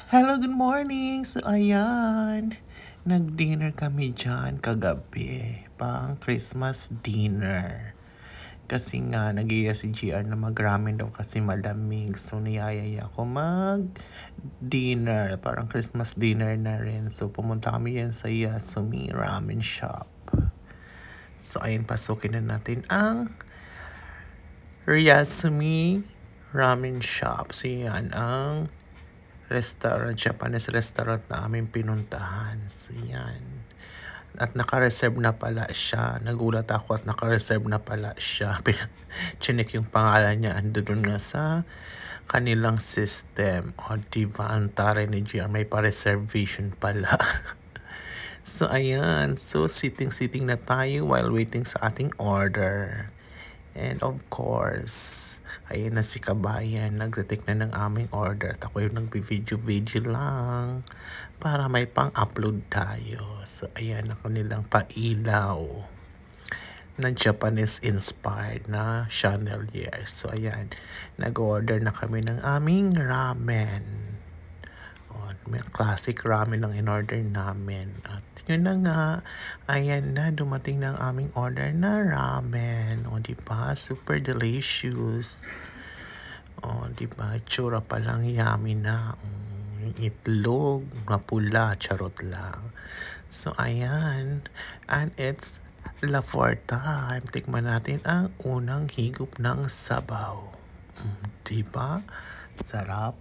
Hello, good morning! So, ayan. Nag-dinner kami dyan kagabi. Pang Christmas dinner. Kasi nga, nag-iya si GR na mag-ramen daw kasi malamig. So, niyayaya ako mag-dinner. Parang Christmas dinner na rin. So, pumunta kami yan sa Yasumi Ramen Shop. So, ayun, pasukin na natin ang Yasumi Ramen Shop. So, yan ang Japanese restaurant na aming pinuntahan. So, yan. At naka-reserve na pala siya. Nagulat ako at naka-reserve na pala siya. Chinek yung pangalan niya. Ando dun nga sa kanilang system. O, diba? Ang taray ni GR. May pa-reservation pala. So, ayan. So, sitting na tayo while waiting sa ating order. And of course, ayun na si Kabayan, nagtitik na ng aming order. At ako yung nagbi-video lang para may pang-upload tayo. So, ayan ako nilang pailaw na Japanese-inspired na chandelier. So, ayan, nag-order na kami ng aming ramen. May classic ramen ang in-order namin. At yun na nga, ayan na, dumating na ang aming order na ramen. O, diba? Super delicious. O, diba? Tsura pa lang, yummy na. Yung itlog, mapula, charot lang. So, ayan. And it's la fourth time. Tikman natin ang unang higop ng sabaw. Diba? Sarap.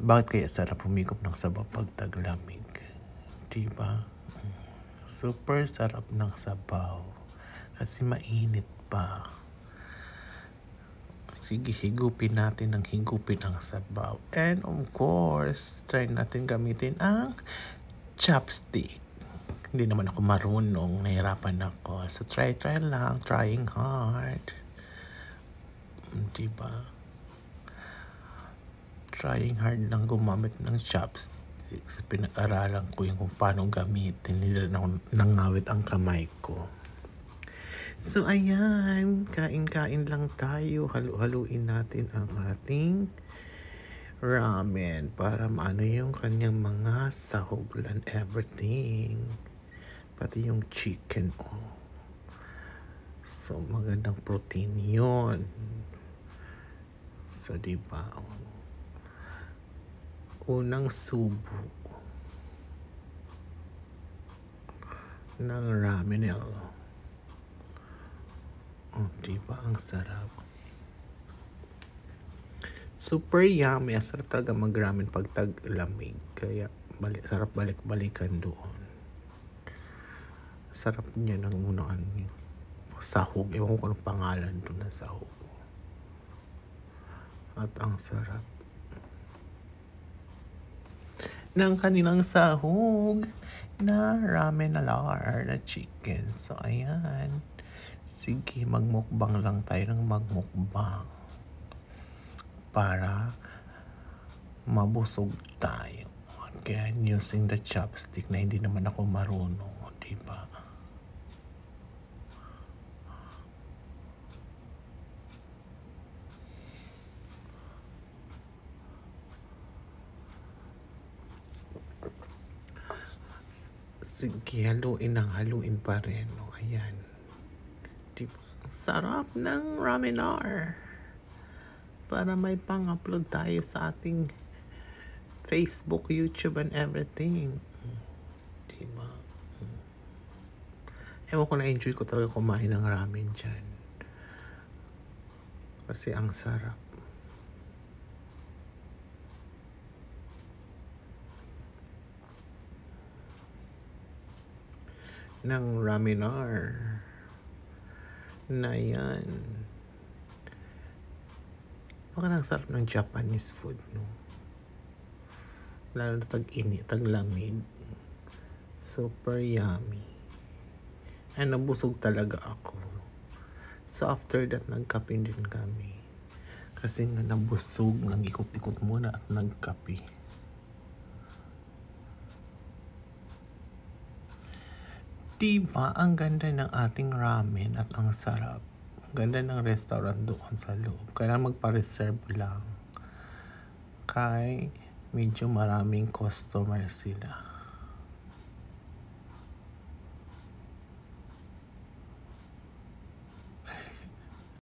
Bakit kaya sarap humigop ng sabaw pag taglamig? Diba? Super sarap ng sabaw. Kasi mainit pa. Sige, higupin natin ng higupin ang sabaw. And of course, try natin gamitin ang chopstick. Hindi naman ako marunong. Nahirapan ako. So, try lang. Trying hard. Diba? Trying hard lang gumamit ng chopsticks. Pinag-aralan ko yung kung paano gamitin. Hindi na nangawit ang kamay ko. So, ayan. Kain-kain lang tayo. Halu-haluin natin ang ating ramen para maano yung kanyang mga sahog and everything. Pati yung chicken. Oh. So, magandang protein yun. So, diba? Unang subo ng ramen. Oh, diba? Ang sarap. Super yummy. Sarap talaga mag-ramen pag tag-lamig. Kaya sarap balik-balikan doon. Sarap niya ng unang sahog. Ewan ko anong pangalan doon na sahog. At ang sarap ng kanilang sahog na ramen na na chicken. So, ayan. Sige, magmukbang lang tayo ng magmukbang para mabusog tayo. Kaya using the chopstick na hindi naman ako marunong. Diba? Sige, haluin pa rin. O, ayan. Diba? Sarap ng ramenar. Para may pang-upload tayo sa ating Facebook, YouTube, and everything. Diba? Ewan ko, na-enjoy ko talaga kumain ng ramen dyan. Kasi ang sarap. Ng ramenar na yan. Baka ang sarap ng Japanese food, no? Lalo na tag-init, tag-lamig. Super yummy. Ay, nabusog talaga ako. So, after that, nagkape din kami. Kasi nga nabusog, nag-ikot-ikot muna at nagkape. Diba, ang ganda ng ating ramen at ang sarap. Ang ganda ng restaurant doon sa loob. Kailangan magpa-reserve lang. kay medyo maraming customer sila.